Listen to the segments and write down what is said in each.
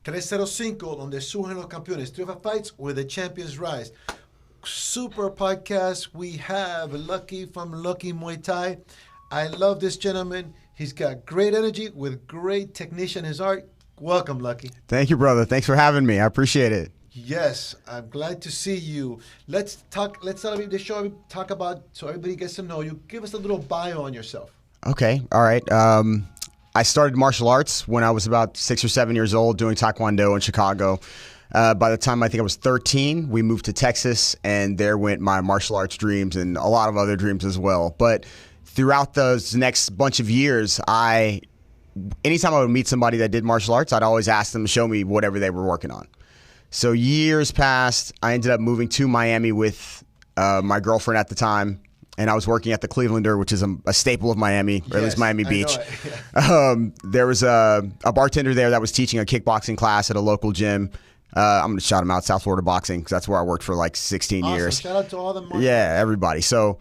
305, donde surgen los campeones. 305 Fights, where the champions rise. Super podcast. We have Lucky from Lucky Muay Thai. I love this gentleman. He's got great energy with great technique in his art. Welcome, Lucky. Thank you, brother. Thanks for having me. I appreciate it. Yes, I'm glad to see you. Let's talk. Let's start the show. Talk about so everybody gets to know you. Give us a little bio on yourself. Okay. All right. I started martial arts when I was about 6 or 7 years old, doing Taekwondo in Chicago. By the time I think I was 13, we moved to Texas, and there went my martial arts dreams and a lot of other dreams as well. But throughout those next bunch of years, anytime I would meet somebody that did martial arts, I'd always ask them to show me whatever they were working on. So years passed. I ended up moving to Miami with my girlfriend at the time, and I was working at the Clevelander, which is a staple of Miami, or at least Miami Beach. There was a bartender there that was teaching a kickboxing class at a local gym. I'm going to shout him out, South Florida Boxing, because that's where I worked for like 16 years. Shout out to all the Yeah, everybody. So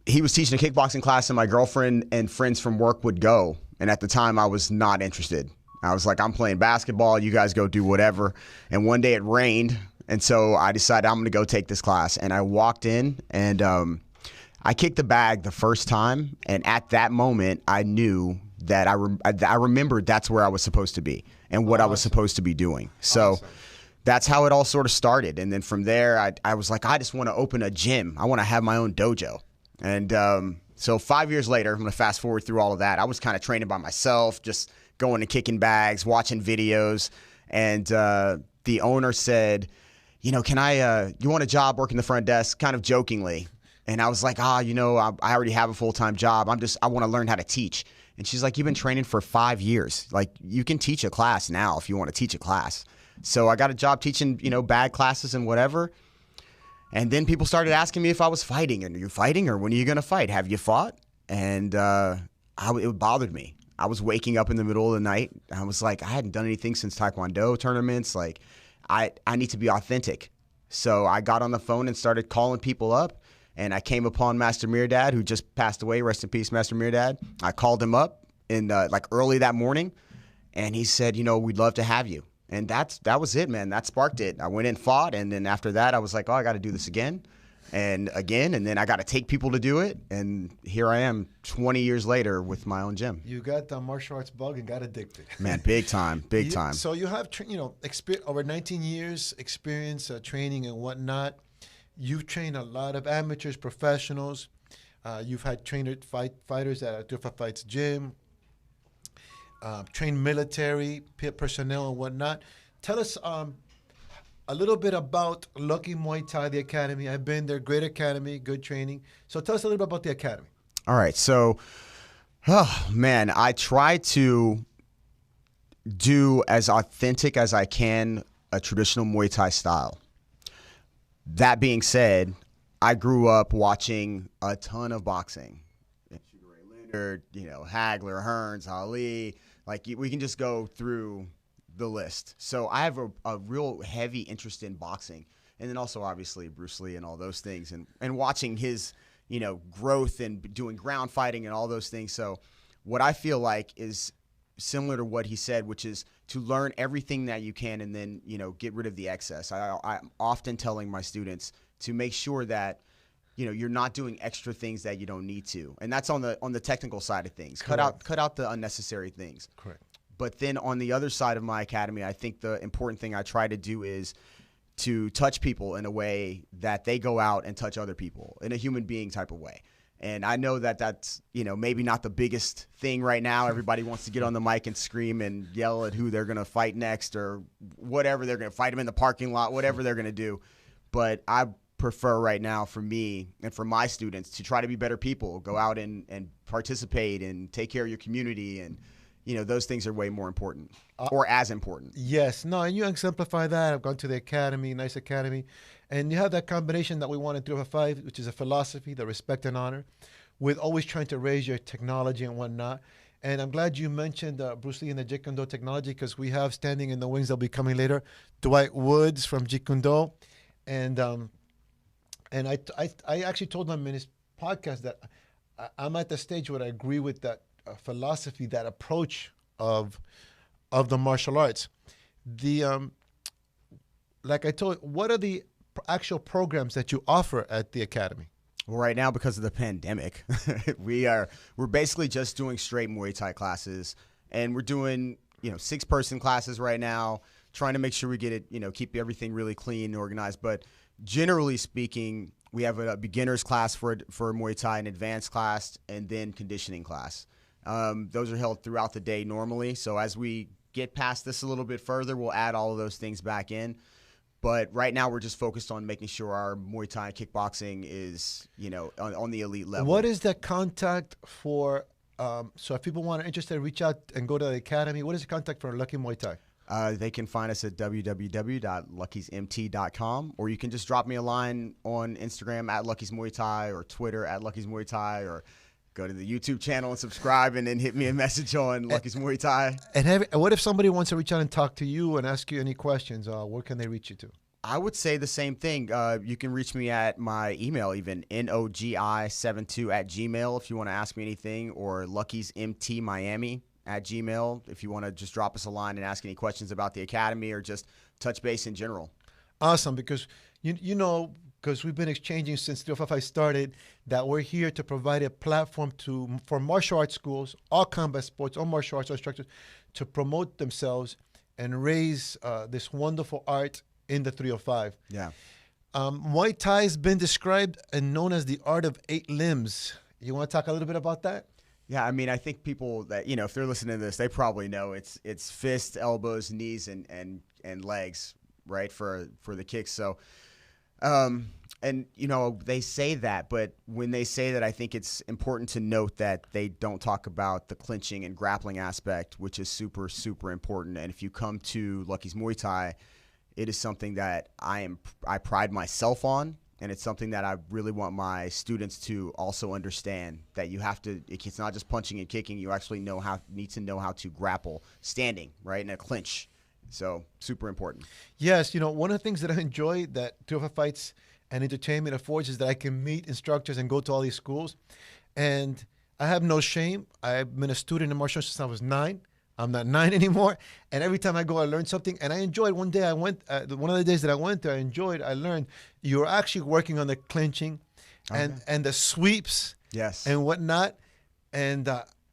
he was teaching a kickboxing class, and my girlfriend and friends from work would go. And at the time, I was not interested. I was like, I'm playing basketball. You guys go do whatever. And one day it rained. And so I decided I'm going to go take this class. And I walked in, and I kicked the bag the first time. And at that moment, I knew that I remembered that's where I was supposed to be and what I was supposed to be doing. So that's how it all sort of started. And then from there, I was like, I just want to open a gym. I want to have my own dojo. And so 5 years later, I'm going to fast forward through all of that. I was kind of training by myself, just going and kicking bags, watching videos. And the owner said, you know, you want a job working the front desk? Kind of jokingly. And I was like, I already have a full-time job. I want to learn how to teach. And she's like, you've been training for 5 years. Like, you can teach a class now if you want to teach a class. So I got a job teaching, bag classes and whatever. And then people started asking me if I was fighting. And are you fighting, or when are you going to fight? Have you fought? And it bothered me. I was waking up in the middle of the night. I was like, I hadn't done anything since Taekwondo tournaments. Like, I need to be authentic. So I got on the phone and started calling people up. And I came upon Master Mirdad, who just passed away. Rest in peace, Master Mirdad. I called him up in early that morning, and he said, we'd love to have you. And that was it, man. That sparked it. I went and fought, and then after that, I was like, I got to do this again, and then I got to take people to do it. And here I am 20 years later with my own gym. You got the martial arts bug and got addicted. Man, big time, big time. So you have, over 19 years experience training and whatnot. You've trained a lot of amateurs, professionals. You've had fighters at 305 Fights gym. Trained military personnel and whatnot. Tell us a little bit about Lucky Muay Thai, the academy. I've been there, great academy, good training. So tell us a little bit about the academy. All right. So, I try to do as authentic as I can a traditional Muay Thai style. That being said, I grew up watching a ton of boxing. Sugar Ray Leonard, Hagler, Hearns, Ali. Like, we can just go through the list. So I have a real heavy interest in boxing. And then also, obviously, Bruce Lee and all those things. And watching his, growth and doing ground fighting and all those things. So what I feel like is similar to what he said, which is to learn everything that you can and then, get rid of the excess. I'm often telling my students to make sure that, you're not doing extra things that you don't need to. And that's on the technical side of things. Correct. Cut out the unnecessary things. Correct. But then on the other side of my academy, I think the important thing I try to do is to touch people in a way that they go out and touch other people in a human being type of way. And I know that that's, maybe not the biggest thing right now. Everybody wants to get on the mic and scream and yell at who they're going to fight next or whatever. They're going to fight them in the parking lot, whatever they're going to do. But I prefer right now for me and for my students to try to be better people, go out and participate and take care of your community. And, those things are way more important or as important. Yes. No, and you exemplify that. I've gone to the academy, nice academy. And you have that combination that we want in 305, which is a philosophy, the respect and honor, with always trying to raise your technology and whatnot. And I'm glad you mentioned Bruce Lee and the Jeet Kune Do technology, because we have standing in the wings, they'll be coming later, Dwight Woods from Jeet Kune Do. And I actually told him in his podcast that I'm at the stage where I agree with that philosophy, that approach of of the martial arts. The like I told, what are the actual programs that you offer at the academy? Well, right now, because of the pandemic, we're basically just doing straight Muay Thai classes, and we're doing 6-person classes right now, trying to make sure we get it, keep everything really clean and organized. But generally speaking, we have a beginner's class for Muay Thai, an advanced class, and then conditioning class. Those are held throughout the day normally. So as we get past this a little bit further, we'll add all of those things back in. But right now, we're just focused on making sure our Muay Thai kickboxing is, on the elite level. What is the contact for? So if people want to interested, reach out and go to the academy. What is the contact for Lucky Muay Thai? They can find us at www.luckysmt.com, or you can just drop me a line on Instagram at Lucky's Muay Thai, or Twitter at Lucky's Muay Thai, or go to the YouTube channel and subscribe, and then hit me a message on Lucky's Muay Thai. And what if somebody wants to reach out and talk to you and ask you any questions? Where can they reach you to? I would say the same thing. You can reach me at my email, even nogi72@gmail if you want to ask me anything, or luckysmtmiami@gmail if you want to just drop us a line and ask any questions about the academy or just touch base in general. Awesome, because because we've been exchanging since 305 Fights started, that we're here to provide a platform for martial arts schools, all combat sports, all martial arts instructors, to promote themselves and raise this wonderful art in the 305. Yeah. Muay Thai has been described and known as the art of 8 limbs. You want to talk a little bit about that? Yeah, I mean, I think people that, if they're listening to this, they probably know it's fists, elbows, knees, and legs, right, for the kicks. So, they say that, but when they say that, I think it's important to note that they don't talk about the clinching and grappling aspect, which is super, super important. And if you come to Lucky's Muay Thai, it is something that I pride myself on, and it's something that I really want my students to also understand, that you have to. It's not just punching and kicking. You actually need to know how to grapple standing, right, in a clinch. So super important. Yes, one of the things that I enjoy that 305 Fights and entertainment affords is that I can meet instructors and go to all these schools, and I have no shame. I've been a student in martial arts since I was 9. I'm not 9 anymore, and every time I go, I learn something, and I enjoyed. One day I went, one of the days that I went there, I learned you're actually working on the clinching and the sweeps, yes, and whatnot, and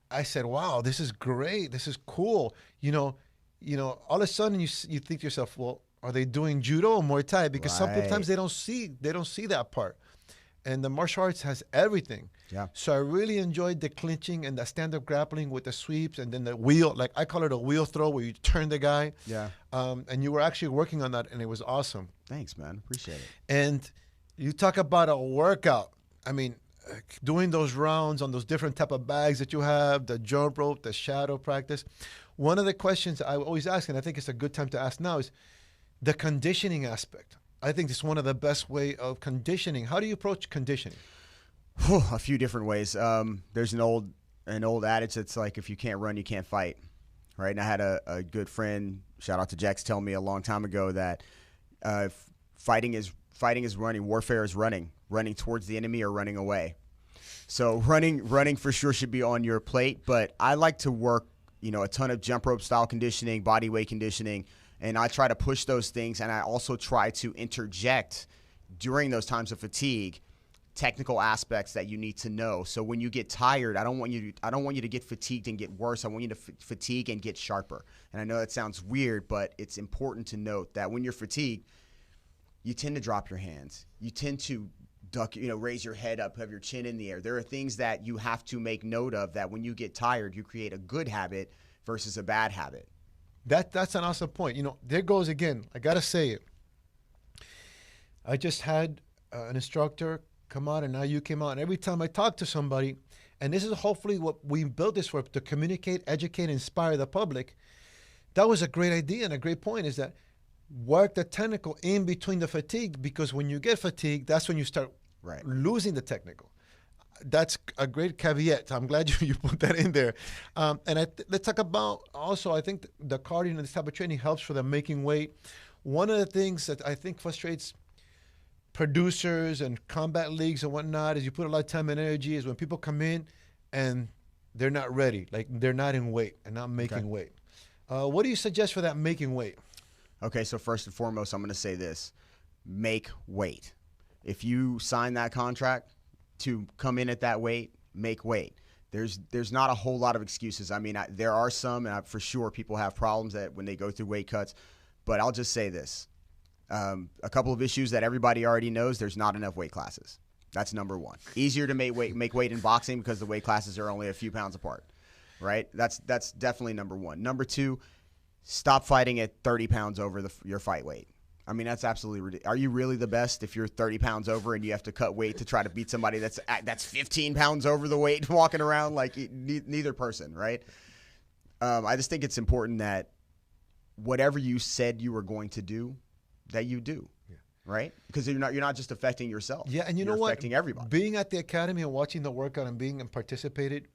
I said, wow, this is great, this is cool. All of a sudden you think to yourself, well, are they doing judo or Muay Thai? Because sometimes they don't see that part. And the martial arts has everything. Yeah. So I really enjoyed the clinching and the stand-up grappling with the sweeps, and then the wheel, like I call it a wheel throw, where you turn the guy. Yeah. And you were actually working on that, and it was awesome. Thanks, man. Appreciate it. And you talk about a workout. I mean, doing those rounds on those different type of bags that you have, the jump rope, the shadow practice. One of the questions I always ask, and I think it's a good time to ask now, is the conditioning aspect. I think it's one of the best way of conditioning. How do you approach conditioning? A few different ways. There's an old adage that's like, if you can't run, you can't fight, right? And I had a good friend, shout out to Jax, tell me a long time ago that fighting is running, warfare is running towards the enemy or running away. So running for sure should be on your plate, but I like to work, a ton of jump rope style conditioning, body weight conditioning, and I try to push those things, and I also try to interject during those times of fatigue technical aspects that you need to know. So when you get tired, I don't want you to get fatigued and get worse. I want you to fatigue and get sharper. And I know that sounds weird, but it's important to note that when you're fatigued, you tend to drop your hands. You tend to duck, raise your head up, have your chin in the air. There are things that you have to make note of, that when you get tired, you create a good habit versus a bad habit. That's an awesome point. There goes again. I got to say it. I just had an instructor come out, and now you came out. And every time I talk to somebody, and this is hopefully what we built this for, to communicate, educate, inspire the public. That was a great idea, and a great point is that work the technical in between the fatigue, because when you get fatigued, that's when you start losing the technical. That's a great caveat. I'm glad you put that in there. And let's talk about also, I think the cardio and this type of training helps for the making weight. One of the things that I think frustrates producers and combat leagues and whatnot is you put a lot of time and energy is when people come in and they're not ready, like they're not in weight and not making weight. What do you suggest for that making weight? Okay, so first and foremost, I'm going to say this: make weight. If you sign that contract to come in at that weight, make weight. There's not a whole lot of excuses. I mean, there are some, and for sure people have problems that when they go through weight cuts. But I'll just say this: a couple of issues that everybody already knows. There's not enough weight classes. That's number one. Easier to make weight in boxing because the weight classes are only a few pounds apart, right? That's definitely number one. Number two, stop fighting at 30 pounds over your fight weight. I mean, that's absolutely ridiculous. Are you really the best if you're 30 pounds over and you have to cut weight to try to beat somebody that's 15 pounds over the weight walking around? Like, neither person, right? I just think it's important that whatever you said you were going to do, that you do, right? Because you're not just affecting yourself. Yeah, and you're know what? affecting everybody. Being at the academy and watching the workout and being and participated,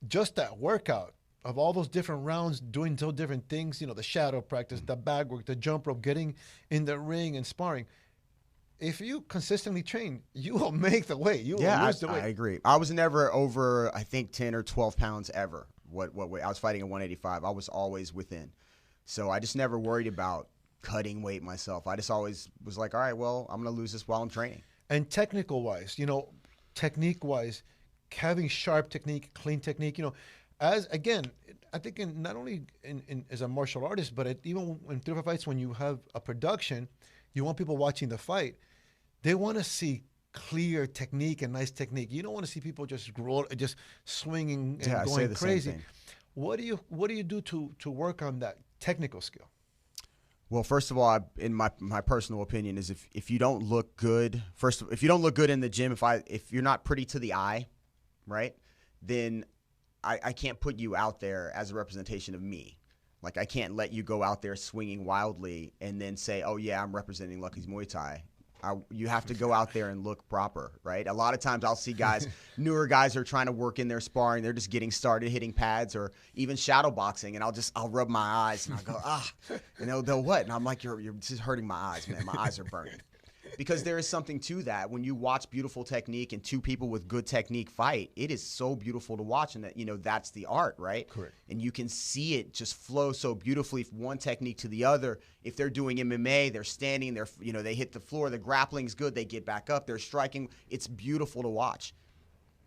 just that workout of all those different rounds, doing so different things, the shadow practice, the bag work, the jump rope, getting in the ring and sparring. If you consistently train, you will make the weight. You will lose the weight. I agree. I was never over, I think, 10 or 12 pounds ever. What weight? I was fighting at 185. I was always within. So I just never worried about cutting weight myself. I just always was like, all right, well, I'm going to lose this while I'm training. And technical-wise, technique-wise, having sharp technique, clean technique, as again, I think not only as a martial artist, but even in 305 fights, when you have a production, you want people watching the fight. They want to see clear technique and nice technique. You don't want to see people just swinging and going crazy. What do you do to work on that technical skill? Well, first of all, in my personal opinion, is if you don't look good, if you don't look good in the gym, if you're not pretty to the eye, right, then I can't put you out there as a representation of me. Like, I can't let you go out there swinging wildly and then say, oh, yeah, I'm representing Lucky's Muay Thai. You have to go out there and look proper, right? A lot of times I'll see guys, newer guys are trying to work in their sparring. They're just getting started hitting pads or even shadow boxing, and I'll rub my eyes and I'll go, and they'll what? And I'm like, you're just hurting my eyes, man. My eyes are burning. Because there is something to that. When you watch beautiful technique and two people with good technique fight, it is so beautiful to watch, and that's the art, right? Correct. And you can see it just flow so beautifully from one technique to the other. If they're doing MMA, they're standing, they hit the floor, the grappling's good, they get back up, they're striking. It's beautiful to watch.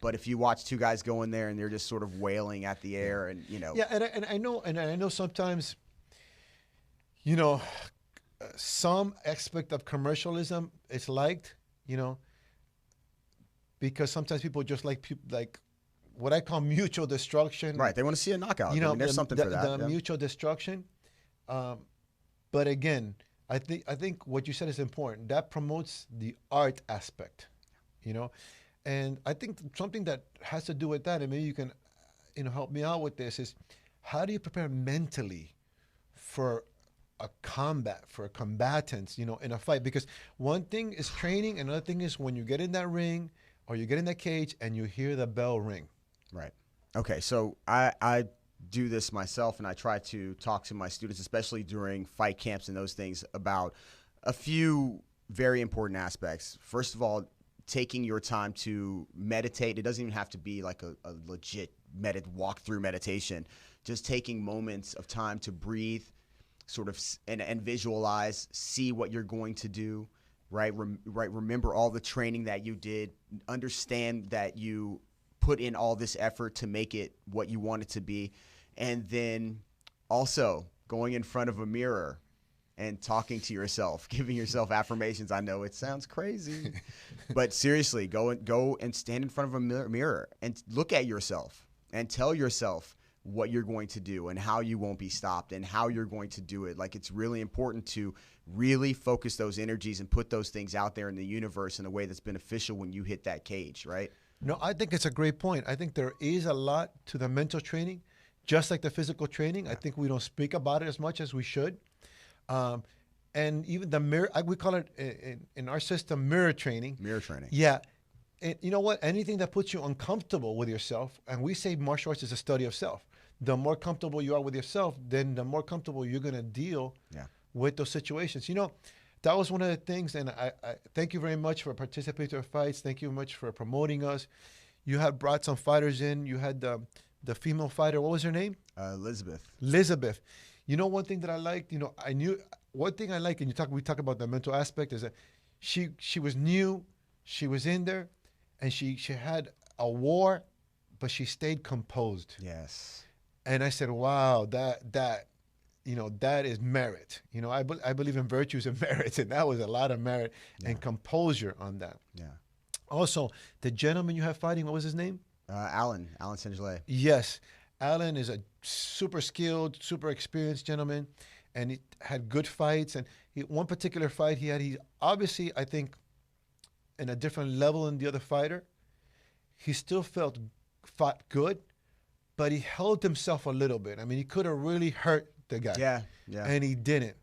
But if you watch two guys go in there and they're just sort of wailing at the air, and yeah, and I know sometimes, some aspect of commercialism is liked, because sometimes people just like what I call mutual destruction. Right, they want to see a knockout. There's something for that. The mutual destruction. But again, I think what you said is important. That promotes the art aspect, and I think something that has to do with that, and maybe you can, help me out with this, is how do you prepare mentally for a combat, for combatants, in a fight? Because one thing is training, another thing is when you get in that ring or you get in that cage and you hear the bell ring. Right. Okay, so I do this myself, and I try to talk to my students, especially during fight camps and those things, about a few very important aspects. First of all, taking your time to meditate. It doesn't even have to be like a legit walk-through meditation. Just taking moments of time to breathe, sort of and visualize, see what you're going to do, right? Remember all the training that you did. Understand that you put in all this effort to make it what you want it to be. And then also going in front of a mirror and talking to yourself, giving yourself affirmations. I know it sounds crazy, but seriously, go and stand in front of a mirror and look at yourself and tell yourself what you're going to do and how you won't be stopped and how you're going to do it. Like, it's really important to really focus those energies and put those things out there in the universe in a way that's beneficial when you hit that cage, right? No, I think it's a great point. I think there is a lot to the mental training, just like the physical training. I think we don't speak about it as much as we should. And even the mirror, we call it in our system, mirror training. Mirror training. Yeah. And you know what? Anything that puts you uncomfortable with yourself, and we say martial arts is a study of self. The more comfortable you are with yourself, then the more comfortable you're going to deal with those situations. That was one of the things, and I thank you very much for participating in our fights. Thank you very much for promoting us. You had brought some fighters in. You had the female fighter. What was her name? Elizabeth. Elizabeth. You know, one thing that I liked, one thing I like, and we talk about the mental aspect, is that she was new, she was in there, and she had a war, but she stayed composed. Yes. And I said, wow, that is merit. I believe in virtues and merit, and that was a lot of merit and composure on that. Yeah. Also, the gentleman you have fighting, what was his name? Alan Saint-Gelais. Yes. Alan is a super skilled, super experienced gentleman, and he had good fights. And one particular fight he obviously, I think, in a different level than the other fighter. He still fought good, but he held himself a little bit. I mean, he could have really hurt the guy. Yeah. And he didn't.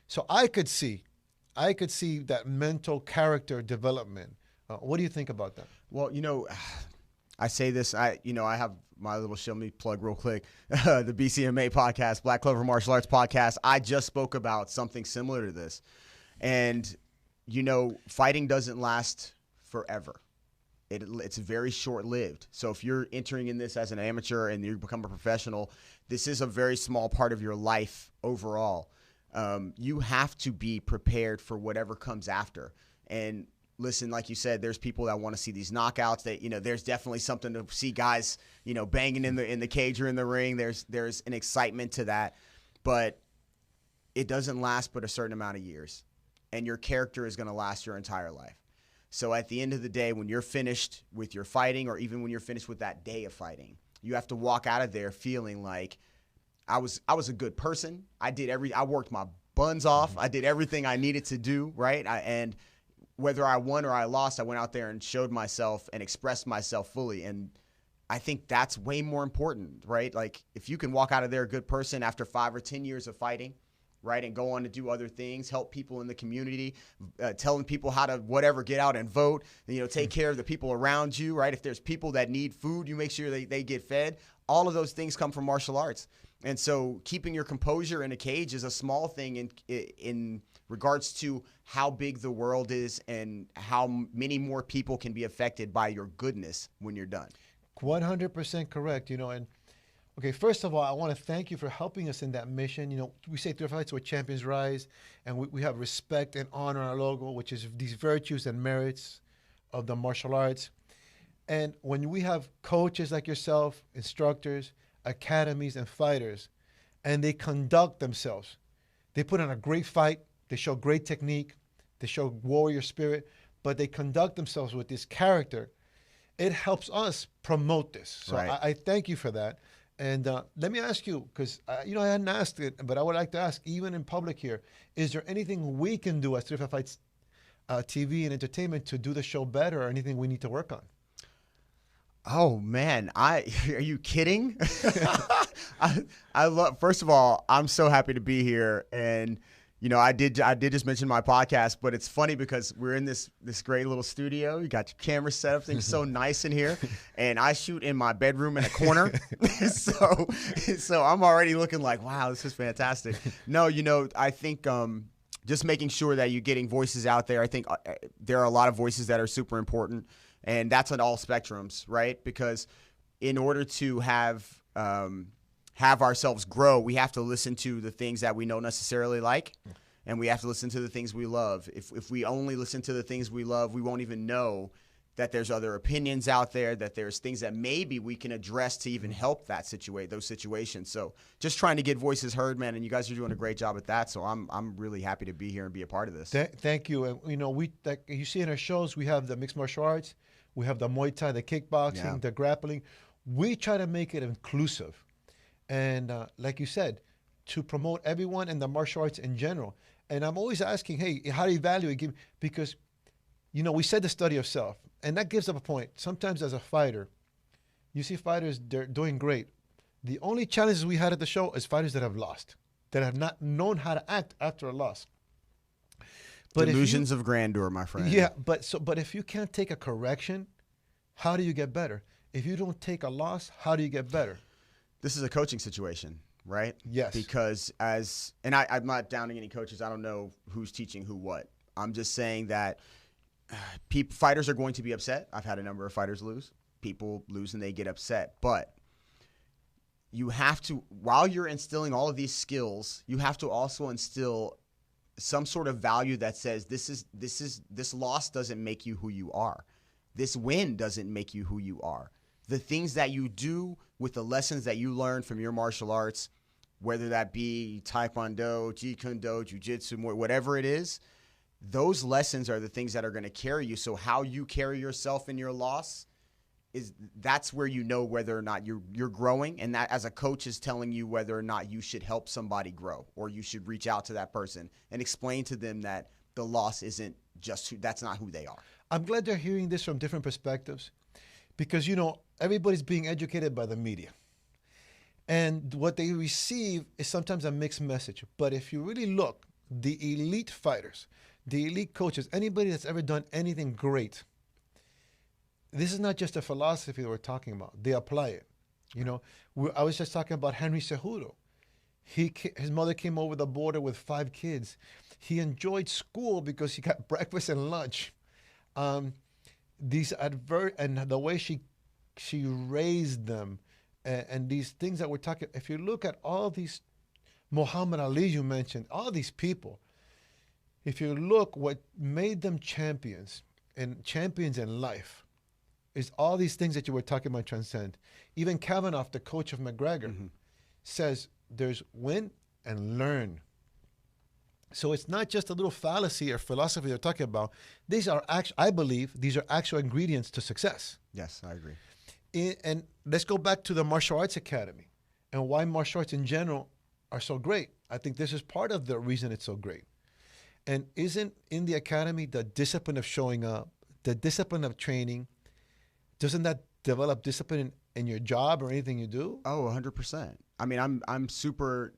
So I could see that mental character development. What do you think about that? Well, I say this, I have my little show me plug real quick, the BCMA podcast, Black Clover Martial Arts podcast. I just spoke about something similar to this. And, fighting doesn't last forever. It's very short-lived. So if you're entering in this as an amateur and you become a professional, this is a very small part of your life overall. You have to be prepared for whatever comes after. And listen, like you said, there's people that want to see these knockouts. That there's definitely something to see guys, banging in the cage or in the ring. There's an excitement to that, but it doesn't last but a certain amount of years, and your character is going to last your entire life. So at the end of the day, when you're finished with your fighting, or even when you're finished with that day of fighting, you have to walk out of there feeling like I was a good person. I worked my buns off. I did everything I needed to do, right? And whether I won or I lost, I went out there and showed myself and expressed myself fully. And I think that's way more important, right? Like, if you can walk out of there a good person after 5 or 10 years of fighting, right, and go on to do other things, help people in the community, telling people how to get out and vote, take care of the people around you, right? If there's people that need food, you make sure they get fed. All of those things come from martial arts. And so keeping your composure in a cage is a small thing in regards to how big the world is and how many more people can be affected by your goodness when you're done. 100% correct. And okay, first of all, I want to thank you for helping us in that mission. We say 305 Fights where champions rise, and we have respect and honor our logo, which is these virtues and merits of the martial arts. And when we have coaches like yourself, instructors, academies, and fighters, and they conduct themselves, they put on a great fight, they show great technique, they show warrior spirit, but they conduct themselves with this character, it helps us promote this. So right. I thank you for that. And let me ask you, because I hadn't asked it, but I would like to ask, even in public here, is there anything we can do as 305 Fights TV and entertainment to do the show better, or anything we need to work on? Oh man, are you kidding? I love. First of all, I'm so happy to be here, and I did just mention my podcast, but it's funny because we're in this great little studio. You got your camera set up, things so nice in here, and I shoot in my bedroom in a corner, so I'm already looking like, wow, this is fantastic. No, I think just making sure that you're getting voices out there. I think there are a lot of voices that are super important. And that's on all spectrums, right? Because in order to have ourselves grow, we have to listen to the things that we don't necessarily like, and we have to listen to the things we love. If we only listen to the things we love, we won't even know that there's other opinions out there, that there's things that maybe we can address to even help those situations. So just trying to get voices heard, man, and you guys are doing a great job at that. So I'm really happy to be here and be a part of this. Thank you. And we, like you see in our shows, we have the mixed martial arts, we have the Muay Thai, the kickboxing, the grappling. We try to make it inclusive, and like you said, to promote everyone in the martial arts in general. And I'm always asking, hey, how do you evaluate? Because we said the study of self, and that gives up a point. Sometimes as a fighter, you see fighters, they're doing great. The only challenges we had at the show is fighters that have lost, that have not known how to act after a loss. But Delusions of grandeur, my friend. Yeah, but if you can't take a correction, how do you get better? If you don't take a loss, how do you get better? This is a coaching situation, right? Yes. Because I'm not downing any coaches. I don't know who's teaching who what. I'm just saying that fighters are going to be upset. I've had a number of fighters lose. People lose and they get upset. But you have to, while you're instilling all of these skills, you have to also instill some sort of value that says this loss doesn't make you who you are. This win doesn't make you who you are. The things that you do with the lessons that you learn from your martial arts, whether that be Taekwondo, Jeet Kune Do, Jiu-Jitsu, whatever it is, those lessons are the things that are going to carry you. So how you carry yourself in your loss, that's where you know whether or not you're growing, and that as a coach is telling you whether or not you should help somebody grow, or you should reach out to that person and explain to them that the loss isn't just that's not who they are. I'm glad they're hearing this from different perspectives, because everybody's being educated by the media, and what they receive is sometimes a mixed message. But if you really look, the elite fighters, the elite coaches, anybody that's ever done anything great, this is not just a philosophy that we're talking about. They apply it. I was just talking about Henry Cejudo. His mother came over the border with 5 kids. He enjoyed school because he got breakfast and lunch. And the way she raised them, and these things that we're talking. If you look at all these, Muhammad Ali, you mentioned, all these people. If you look, what made them champions and champions in life is all these things that you were talking about transcend. Even Kavanaugh, the coach of McGregor, says there's win and learn. So it's not just a little fallacy or philosophy they're talking about. These are I believe these are actual ingredients to success. Yes, I agree. And let's go back to the Martial Arts Academy and why martial arts in general are so great. I think this is part of the reason it's so great. And isn't in the academy the discipline of showing up, the discipline of training, doesn't that develop discipline in your job or anything you do? Oh, 100%. I mean, I'm super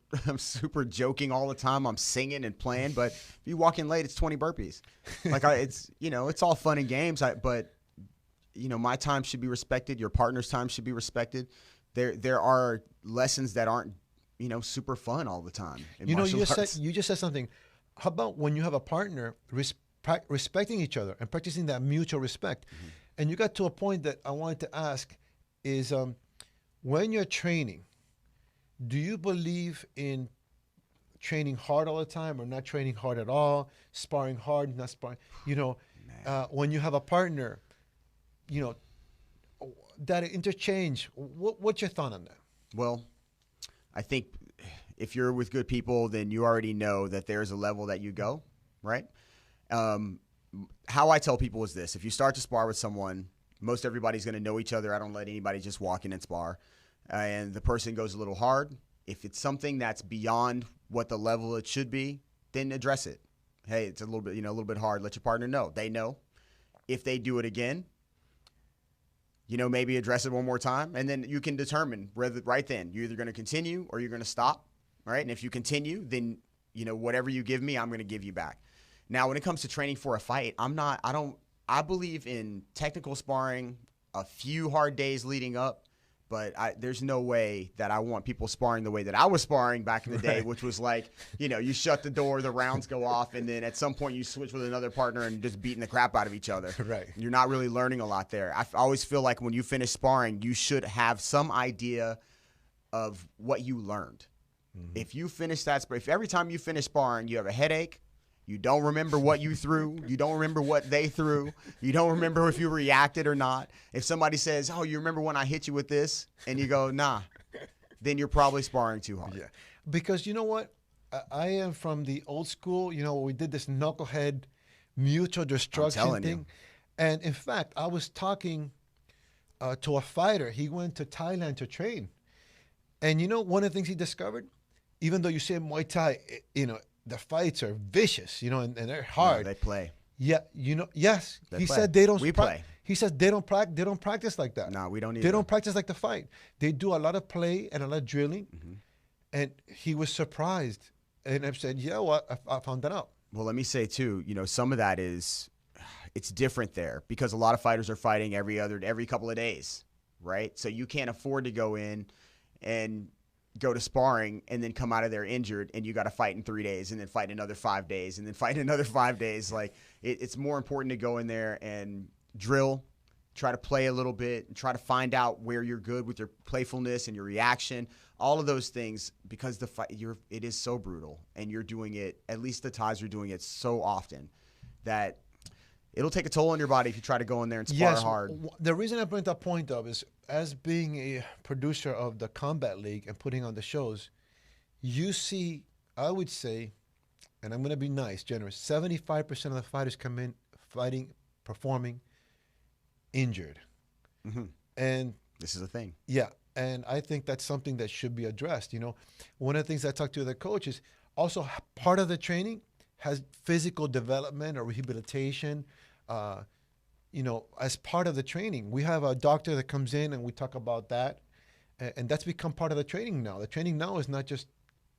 joking all the time. I'm singing and playing, but if you walk in late, it's 20 burpees. Like it's all fun and games. But my time should be respected. Your partner's time should be respected. There are lessons that aren't super fun all the time. You just said something. How about when you have a partner respecting each other and practicing that mutual respect? Mm-hmm. And you got to a point that I wanted to ask is when you're training, do you believe in training hard all the time or not training hard at all, sparring hard, not sparring? When you have a partner, that interchange, what's your thought on that? Well, I think if you're with good people, then you already know that there's a level that you go, right? How I tell people is this. If you start to spar with someone, most everybody's going to know each other. I don't let anybody just walk in and spar. And the person goes a little hard. If it's something that's beyond what the level it should be, then address it. Hey, it's a little bit hard. Let your partner know. They know. If they do it again, maybe address it one more time. And then you can determine right then, you're either going to continue or you're going to stop, right? And if you continue, then, whatever you give me, I'm going to give you back. Now, when it comes to training for a fight, I believe in technical sparring, a few hard days leading up, but there's no way that I want people sparring the way that I was sparring back in the day, which was like, you shut the door, the rounds go off, and then at some point you switch with another partner and just beating the crap out of each other. Right. You're not really learning a lot there. I always feel like when you finish sparring, you should have some idea of what you learned. Mm-hmm. If you finish if every time you finish sparring, you have a headache, you don't remember what you threw. You don't remember what they threw. You don't remember if you reacted or not. If somebody says, oh, you remember when I hit you with this? And you go, nah. Then you're probably sparring too hard. Yeah. Because you know what? I am from the old school. We did this knucklehead mutual destruction thing. You. And in fact, I was talking to a fighter. He went to Thailand to train. And one of the things he discovered, even though you say Muay Thai, the fights are vicious, and they're hard. No, they play. Yeah, yes. He said they don't. We play. He says they don't practice like that. No, we don't either. They don't practice like the fight. They do a lot of play and a lot of drilling. Mm-hmm. And he was surprised. And I said, I found that out. Well, let me say too, some of that it's different there because a lot of fighters are fighting every couple of days, right? So you can't afford to go in and go to sparring and then come out of there injured and you got to fight in 3 days and then fight another 5 days and then fight another 5 days. Like it's more important to go in there and drill, try to play a little bit, and try to find out where you're good with your playfulness and your reaction, all of those things, because the fight, it is so brutal, and you're doing it, at least the Thais are doing it so often that it'll take a toll on your body if you try to go in there and spar hard. The reason I bring that point up is, as being a producer of the Combat League and putting on the shows, you see, I would say, and I'm going to be nice, generous, 75% of the fighters come in fighting, performing, injured. Mm-hmm. And this is a thing. Yeah. And I think that's something that should be addressed. You know, one of the things I talk to the coaches, also part of the training has physical development or rehabilitation. You know, as part of the training, we have a doctor that comes in and we talk about that. And that's become part of the training now. The training now is not just,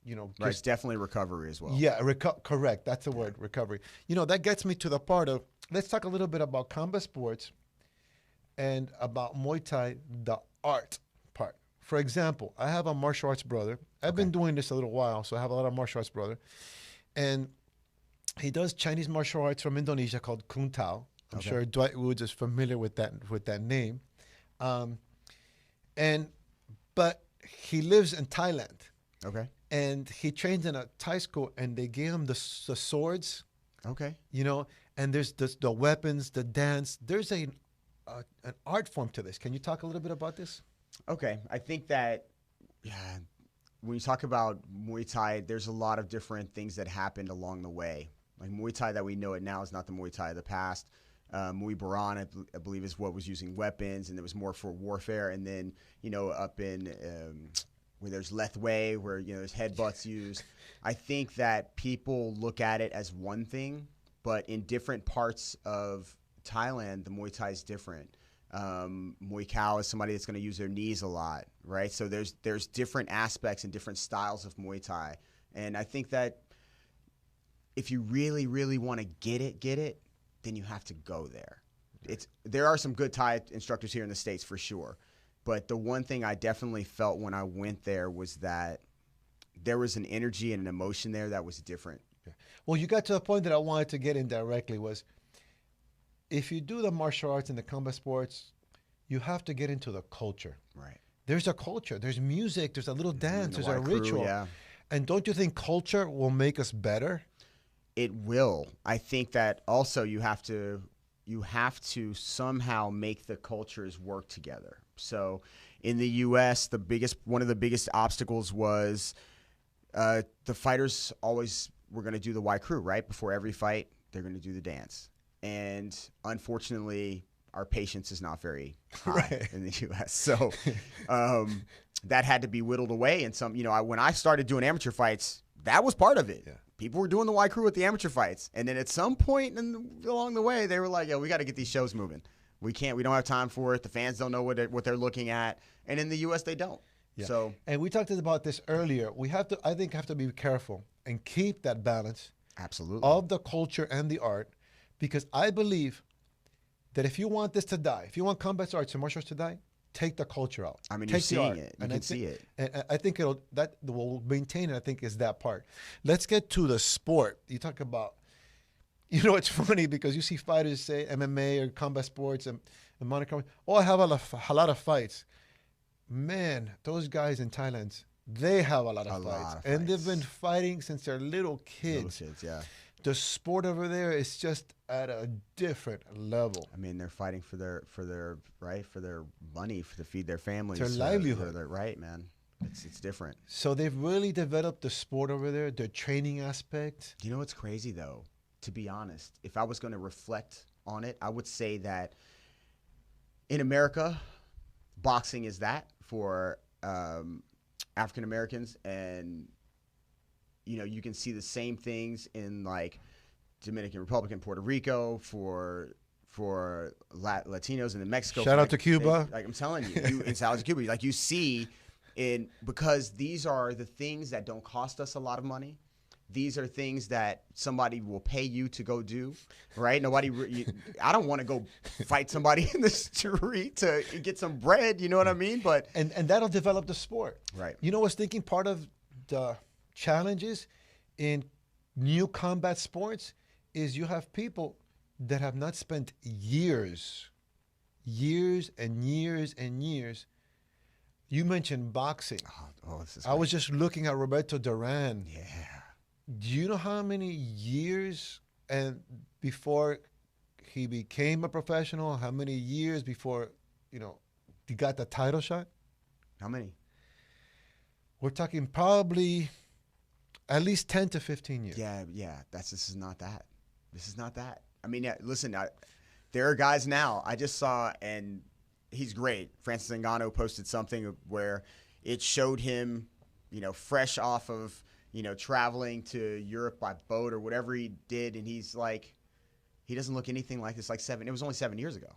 you know, right, it's definitely recovery as well. Yeah, correct. That's the word, recovery. You know, that gets me to the part of, let's talk a little bit about combat sports and about Muay Thai, the art part. For example, I have a martial arts brother. I've been doing this a little while, so I have a lot of martial arts brother. And he does Chinese martial arts from Indonesia called Kung Tao. I'm sure Dwight Woods is familiar with that name. But he lives in Thailand. Okay. And he trains in a Thai school, and they gave him the swords. Okay. You know, and there's the weapons, the dance. There's an art form to this. Can you talk a little bit about this? Okay. I think that when you talk about Muay Thai, there's a lot of different things that happened along the way. Like Muay Thai that we know it now is not the Muay Thai of the past. Muay Baran, I believe, is what was using weapons, and it was more for warfare. And then, you know, up in where there's Lethwei, where, you know, there's headbutts used. I think that people look at it as one thing, but in different parts of Thailand, the Muay Thai is different. Muay Khao is somebody that's going to use their knees a lot, right? So there's different aspects and different styles of Muay Thai. And I think that if you really, really want to get it, then you have to go there. There are some good Thai instructors here in the States for sure. But the one thing I definitely felt when I went there was that there was an energy and an emotion there that was different. Well, you got to the point that I wanted to get in directly was, if you do the martial arts and the combat sports, you have to get into the culture. Right. There's a culture. There's music. There's a little dance. There's a ritual. Yeah. And don't you think culture will make us better? It will. I think that also you have to somehow make the cultures work together. So in the U.S., one of the biggest obstacles was the fighters always were going to do the Y crew, right? Before every fight, they're going to do the dance. And unfortunately, our patience is not very high in the U.S. So that had to be whittled away. And when I started doing amateur fights, that was part of it. Yeah. People were doing the Y crew at the amateur fights. And then at some point along the way, they were like, we got to get these shows moving. We don't have time for it. The fans don't know what they're looking at. And in the U.S., they don't. Yeah. So, and we talked about this earlier. I think have to be careful and keep that balance. Absolutely. Of the culture and the art, because I believe that if you want this to die, if you want combat arts and martial arts to die, take the culture out. I mean, take you're seeing it. You can see it. And I think that will maintain it, I think, is that part. Let's get to the sport. You talk about, it's funny because you see fighters say MMA or combat sports and modern combat. I have a lot of fights. Man, those guys in Thailand, they have a lot of fights. And they've been fighting since they're little kids. Little kids, yeah. The sport over there is just at a different level. I mean, they're fighting for their money to feed their families, their livelihood. Right, man. It's different. So they've really developed the sport over there, the training aspect. You know what's crazy though? To be honest, if I was going to reflect on it, I would say that in America, boxing is that for African Americans, and you can see the same things in like Dominican Republic and Puerto Rico for Latinos, and in Mexico. Shout out to Cuba. I'm telling you, in South to Cuba, like you see because these are the things that don't cost us a lot of money. These are things that somebody will pay you to go do, right? I don't want to go fight somebody in the street to get some bread, you know what I mean? But and that'll develop the sport. Right. I was thinking part of the challenges in new combat sports is you have people that have not spent years years and years and years. You mentioned boxing. This is I was just looking at Roberto Duran. Yeah. Do you know how many years and before he became a professional? How many years before, he got the title shot? How many? We're talking probably at least 10 to 15 years. Yeah. This is not that. This is not that. I mean, yeah, listen, there are guys now I just saw, and he's great. Francis Ngannou posted something where it showed him, fresh off of, traveling to Europe by boat or whatever he did, and he's like, he doesn't look anything like this. It was only 7 years ago,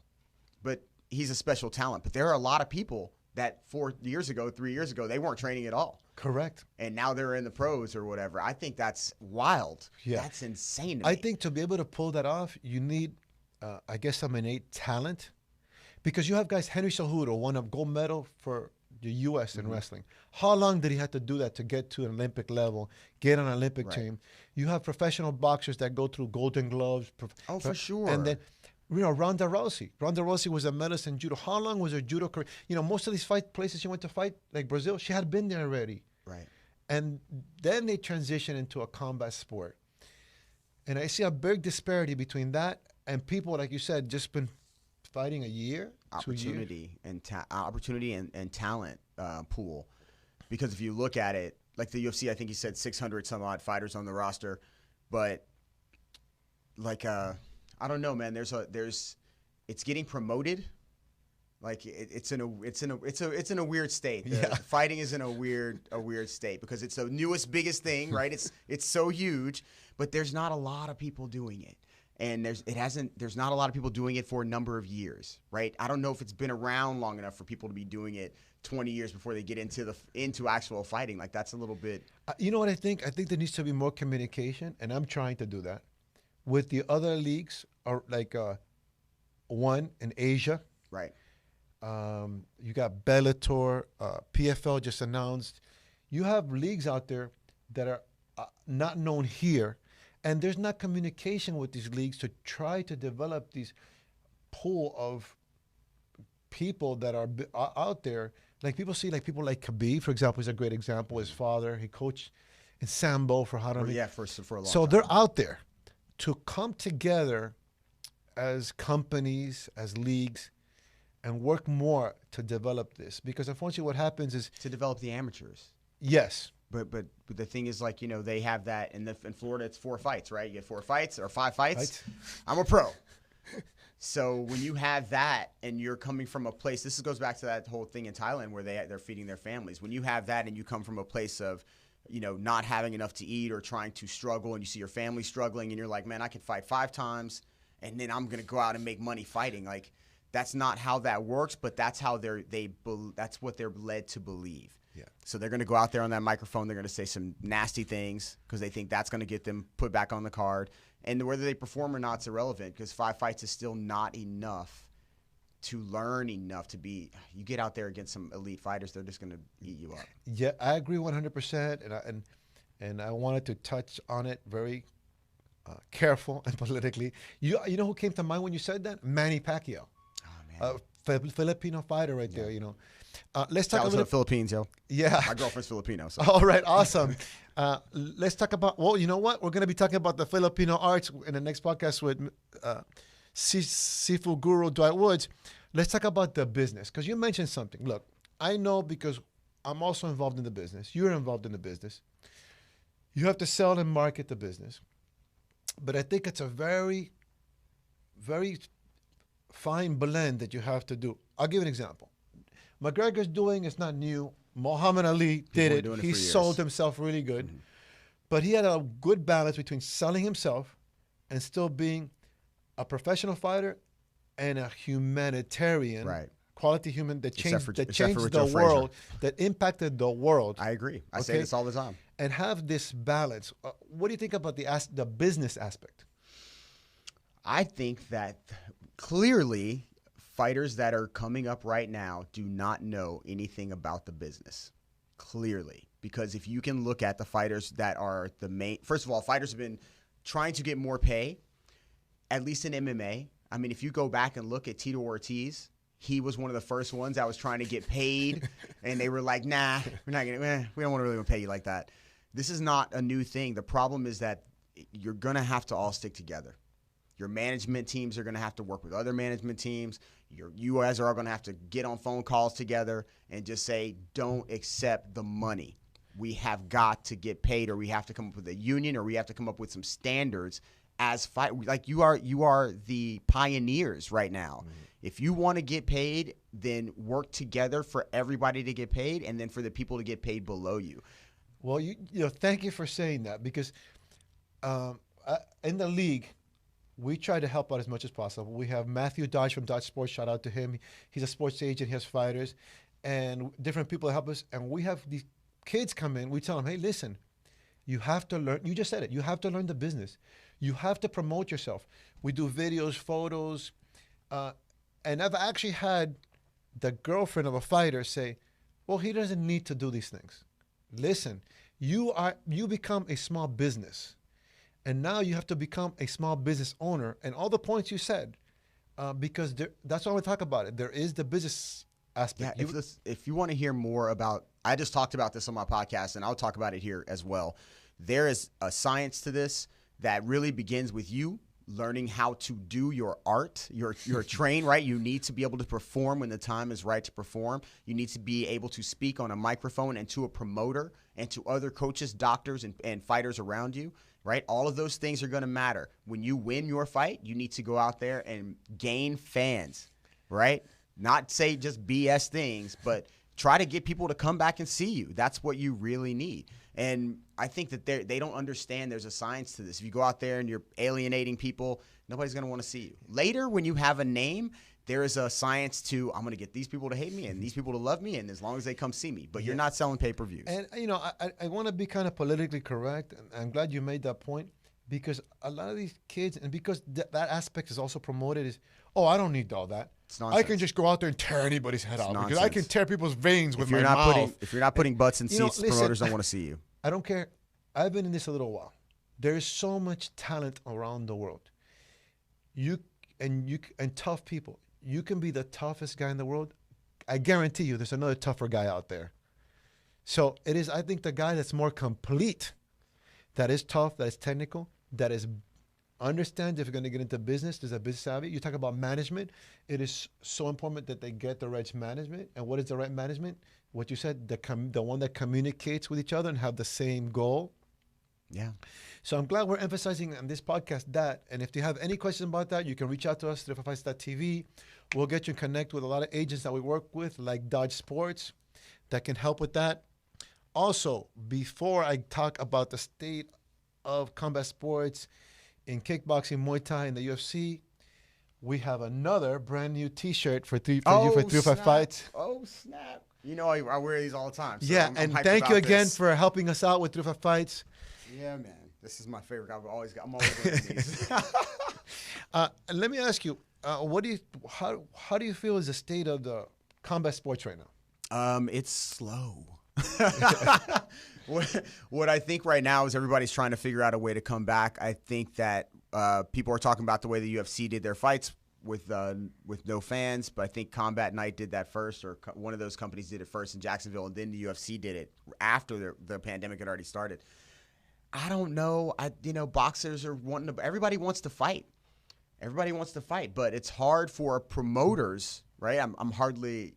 but he's a special talent. But there are a lot of people that 4 years ago, 3 years ago, they weren't training at all. Correct. And now they're in the pros or whatever. I think that's wild. Yeah. That's insane to me. I think to be able to pull that off, you need, I guess, some innate talent. Because you have guys, Henry Cejudo won a gold medal for the U.S. in wrestling. How long did he have to do that to get to an Olympic level, get on an Olympic team? You have professional boxers that go through Golden Gloves. For sure. And then, Ronda Rousey. Ronda Rousey was a medalist in judo. How long was her judo career? Most of these fight places she went to fight, like Brazil, she had been there already. Right. And then they transition into a combat sport. And I see a big disparity between that and people, like you said, just been fighting a year, 2 years. Opportunity and talent pool. Because if you look at it, like the UFC, I think you said 600 some odd fighters on the roster, but like I don't know, man. It's getting promoted. Like it's in a weird state. Fighting is in a weird state because it's the newest, biggest thing, right? It's so huge, but there's not a lot of people doing it. And there's not a lot of people doing it for a number of years, right? I don't know if it's been around long enough for people to be doing it 20 years before they get into actual fighting. Like that's a little bit. You know what I think? I think there needs to be more communication, and I'm trying to do that with the other leagues, or like one in Asia. Right. You got Bellator, PFL just announced. You have leagues out there that are not known here. And there's not communication with these leagues to try to develop these pool of people that are out there. Like people see, like people like Khabib, for example, is a great example. His father, he coached in Sambo for how many? Yeah, for a long so time. They're out there to come together as companies, as leagues, and work more to develop this. Because unfortunately, what happens is to develop the amateurs. Yes. But the thing is, like, they have that in Florida. It's 4 fights, right? You get 4 fights or 5 fights. I'm a pro. So when you have that, and you're coming from a place, this goes back to that whole thing in Thailand where they're feeding their families. When you have that, and you come from a place of, not having enough to eat or trying to struggle, and you see your family struggling, and you're like, man, I can fight 5 times, and then I'm gonna go out and make money fighting. Like, that's not how that works. But that's how that's what they're led to believe. Yeah. So they're going to go out there on that microphone. They're going to say some nasty things because they think that's going to get them put back on the card. And whether they perform or not is irrelevant because 5 fights is still not enough to learn enough to be. You get out there against some elite fighters, they're just going to eat you up. Yeah, I agree 100%. And I wanted to touch on it very careful and politically. You know who came to mind when you said that? Manny Pacquiao. Oh, man. Filipino fighter right there, Let's talk about the Philippines, yo. Yeah. My girlfriend's Filipino. So. All right, awesome. Let's talk about, well, you know what? We're going to be talking about the Filipino arts in the next podcast with Sifu Guru Dwight Woods. Let's talk about the business because you mentioned something. Look, I know because I'm also involved in the business. You're involved in the business. You have to sell and market the business. But I think it's a very, very fine blend that you have to do. I'll give you an example. McGregor's doing it's not new. Muhammad Ali did it. He sold himself really good. Mm-hmm. But he had a good balance between selling himself and still being a professional fighter and a humanitarian, quality human that changed the world, that impacted the world. I agree. I say this all the time. And have this balance. What do you think about the business aspect? I think that clearly fighters that are coming up right now do not know anything about the business. Clearly. Because if you can look at the fighters that are the main... First of all, fighters have been trying to get more pay, at least in MMA. I mean, if you go back and look at Tito Ortiz, he was one of the first ones that was trying to get paid, and they were like, "Nah, we're not gonna. We don't want to really pay you like that." This is not a new thing. The problem is that you're gonna have to all stick together. Your management teams are gonna have to work with other management teams. You guys are all gonna have to get on phone calls together and just say, "Don't accept the money. We have got to get paid, or we have to come up with a union, or we have to come up with some standards." As fight, like you are the pioneers right now. Mm-hmm. If you want to get paid, then work together for everybody to get paid, and then for the people to get paid below you. Well, thank you for saying that, because in the league, we try to help out as much as possible. We have Matthew Dodge from Dodge Sports. Shout out to him. He's a sports agent. He has fighters, and different people help us. And we have these kids come in. We tell them, hey, listen, you have to learn. You just said it. You have to learn the business. You have to promote yourself. We do videos, photos, and I've actually had the girlfriend of a fighter say, well, he doesn't need to do these things. Listen, you become a small business, and now you have to become a small business owner, and all the points you said, because that's why we talk about it. There is the business aspect. Yeah, if you want to hear more about, I just talked about this on my podcast, and I'll talk about it here as well. There is a science to this that really begins with you learning how to do your art. You're trained, right? You need to be able to perform when the time is right to perform. You need to be able to speak on a microphone and to a promoter and to other coaches, doctors, and fighters around you, right? All of those things are going to matter. When you win your fight, you need to go out there and gain fans, right? Not say just BS things, but try to get people to come back and see you. That's what you really need. And I think that they don't understand there's a science to this. If you go out there and you're alienating people, nobody's going to want to see you. Later, when you have a name, there is a science to, I'm going to get these people to hate me and these people to love me, and as long as they come see me. But you're not selling pay-per-views. And, I want to be kind of politically correct, and I'm glad you made that point, because a lot of these kids, and because that aspect is also promoted, is, I don't need all that. I can just go out there and tear anybody's head out, because I can tear people's veins with my mouth. If you're not putting butts in seats, promoters don't want to see you. I don't care. I've been in this a little while. There's so much talent around the world. You and tough people. You can be the toughest guy in the world. I guarantee you there's another tougher guy out there. So it is, I think, the guy that's more complete, that is tough, that is technical, that is understands if you're going to get into business, there's a business savvy. You talk about management. It is so important that they get the right management. And what is the right management? What you said, the one that communicates with each other and have the same goal. Yeah. So I'm glad we're emphasizing on this podcast that. And if you have any questions about that, you can reach out to us, 305fights.tv. We'll get you in connect with a lot of agents that we work with, like Dodge Sports, that can help with that. Also, before I talk about the state of combat sports in kickboxing, Muay Thai, and the UFC, we have another brand new T-shirt for 305 Fights. Oh, snap. You know I wear these all the time. So yeah, I'm and thank you again for helping us out with 305 Fights. Yeah, man. This is my favorite. I'm always wearing these. Let me ask you, how do you feel is the state of the combat sports right now? It's slow. What I think right now is everybody's trying to figure out a way to come back. I think that people are talking about the way the UFC did their fights with no fans, but I think Combat Night did that first, or one of those companies did it first in Jacksonville, and then the UFC did it after the pandemic had already started. I don't know. Boxers are wanting to. Everybody wants to fight. Everybody wants to fight, but it's hard for promoters, right? I'm hardly,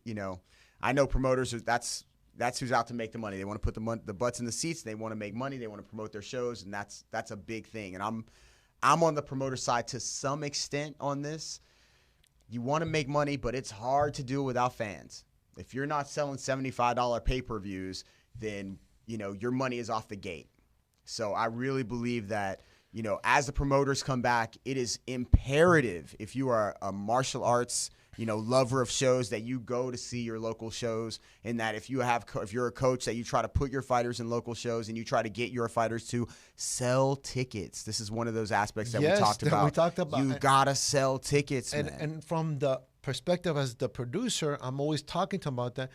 I know promoters. That's who's out to make the money. They want to put the butts in the seats. They want to make money. They want to promote their shows, and that's a big thing. And I'm on the promoter side to some extent on this. You want to make money, but it's hard to do it without fans. If you're not selling $75 pay-per-views, then your money is off the gate. So I really believe that as the promoters come back, it is imperative, if you are a martial arts lover of shows, that you go to see your local shows, and that if you're a coach, that you try to put your fighters in local shows and you try to get your fighters to sell tickets. This is one of those aspects that we talked about. You gotta sell tickets, man. And from the perspective as the producer, I'm always talking to them about that.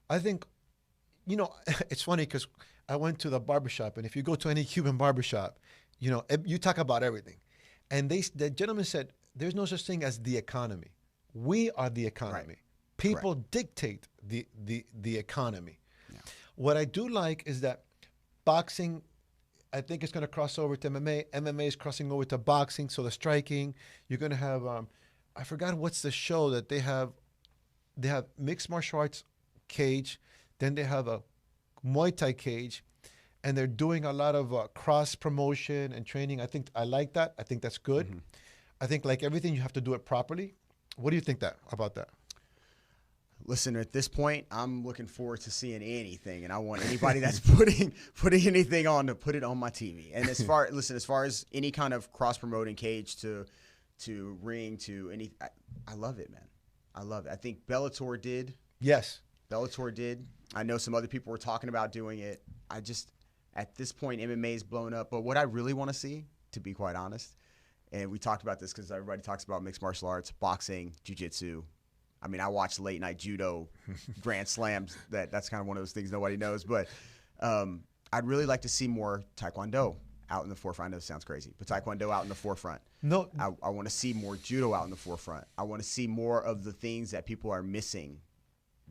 I think, it's funny because I went to the barbershop, and if you go to any Cuban barbershop, you talk about everything. And the gentleman said, there's no such thing as the economy. We are the economy. People dictate the economy. Yeah. What I do like is that boxing, I think it's going to cross over to MMA. MMA is crossing over to boxing. So the striking, you're going to have, I forgot what's the show that they have. They have mixed martial arts cage. Then they have a Muay Thai cage. And they're doing a lot of cross promotion and training. I think I like that. I think that's good. Mm-hmm. I think like everything, you have to do it properly. What do you think about that? Listen, at this point, I'm looking forward to seeing anything, and I want anybody that's putting anything on to put it on my TV. And as far as any kind of cross promoting cage to ring to any, I love it, man. I love it. I think Bellator did. Yes, Bellator did. I know some other people were talking about doing it. At this point, MMA's blown up. But what I really want to see, to be quite honest, and we talked about this because everybody talks about mixed martial arts, boxing, jiu-jitsu. I mean, I watch late night judo, grand slams. That's kind of one of those things nobody knows. But I'd really like to see more taekwondo out in the forefront. I know it sounds crazy, but taekwondo out in the forefront. No, I want to see more judo out in the forefront. I want to see more of the things that people are missing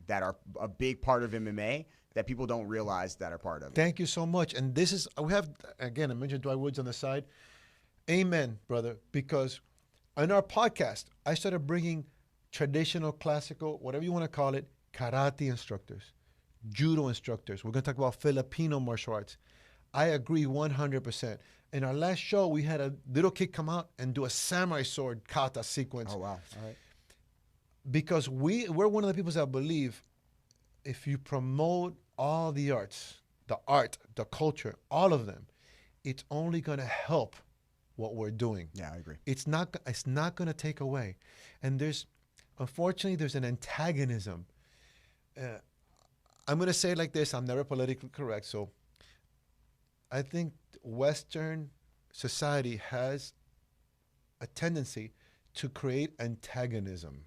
that are a big part of MMA that people don't realize that are part of it. Thank you so much. And this is, we have, again, I mentioned Dwight Woods on the side. Amen, brother, because on our podcast, I started bringing traditional, classical, whatever you want to call it, karate instructors, judo instructors. We're going to talk about Filipino martial arts. I agree 100%. In our last show, we had a little kid come out and do a samurai sword kata sequence. Oh, wow. All right. Because we're one of the people that believe if you promote all the arts, the culture, all of them, it's only going to help what we're doing. Yeah, I agree. It's not going to take away. And unfortunately, there's an antagonism. I'm going to say it like this. I'm never politically correct. So I think Western society has a tendency to create antagonism,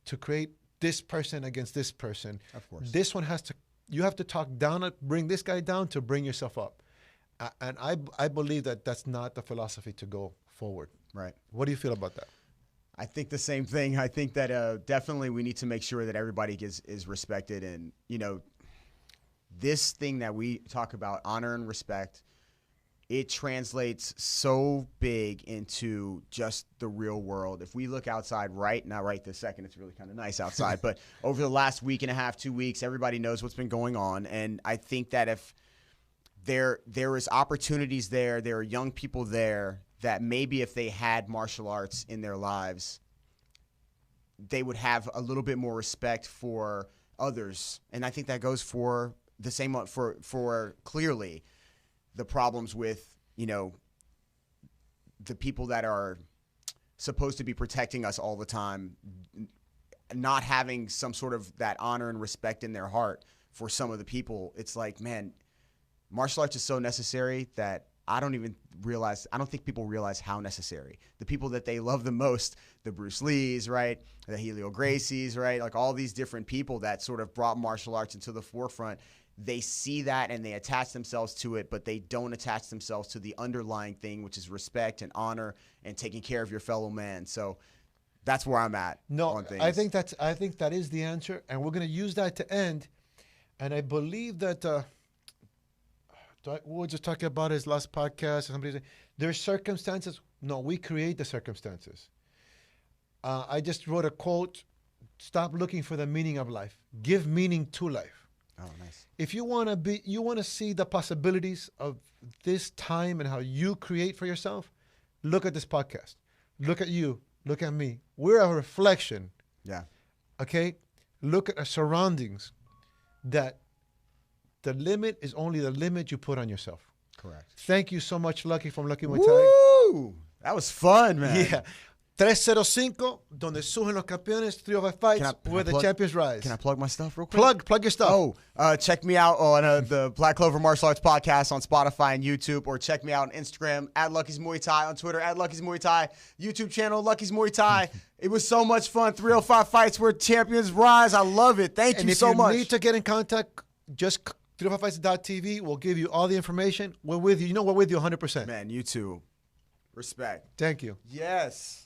to create this person against this person. Of course. This one you have to talk down, bring this guy down to bring yourself up. And I believe that that's not the philosophy to go forward. Right. What do you feel about that? I think the same thing. I think that definitely we need to make sure that everybody is respected. And, this thing that we talk about, honor and respect, it translates so big into just the real world. If we look outside not right this second, it's really kind of nice outside, but over the last week and a half, 2 weeks, everybody knows what's been going on. And I think that if there is opportunities there are young people there that maybe if they had martial arts in their lives, they would have a little bit more respect for others. And I think that goes for the same for clearly the problems with, the people that are supposed to be protecting us all the time, not having some sort of that honor and respect in their heart for some of the people. It's like, man, martial arts is so necessary that I don't think people realize how necessary. The people that they love the most, the Bruce Lees, right? The Helio Gracies, right? Like all these different people that sort of brought martial arts into the forefront, they see that and they attach themselves to it, but they don't attach themselves to the underlying thing, which is respect and honor and taking care of your fellow man. So that's where I'm at on things. I think that is the answer, and we're going to use that to end. And I believe that we were just talking about his last podcast. Somebody said there's circumstances. No, we create the circumstances. I just wrote a quote: "Stop looking for the meaning of life. Give meaning to life." Oh, nice. If you want to see the possibilities of this time and how you create for yourself, look at this podcast. Look at you. Look at me. We're a reflection. Yeah. Okay? Look at our surroundings. That the limit is only the limit you put on yourself. Correct. Thank you so much, Lucky from Lucky Muay Thai. Woo! That was fun, man. Yeah. 305, donde surgen los campeones, 305 Fights, where the champions rise. Can I plug my stuff real quick? Plug your stuff. Check me out on the Black Clover Martial Arts Podcast on Spotify and YouTube, or check me out on Instagram, @Lucky's Muay Thai, on Twitter, @Lucky's Muay Thai, YouTube channel, Lucky's Muay Thai. It was so much fun. 305 Fights, where champions rise. I love it. Thank you so much. And if you need to get in contact, just 305fights.tv. We'll give you all the information. We're with you. We're with you 100%. Man, you too. Respect. Thank you. Yes.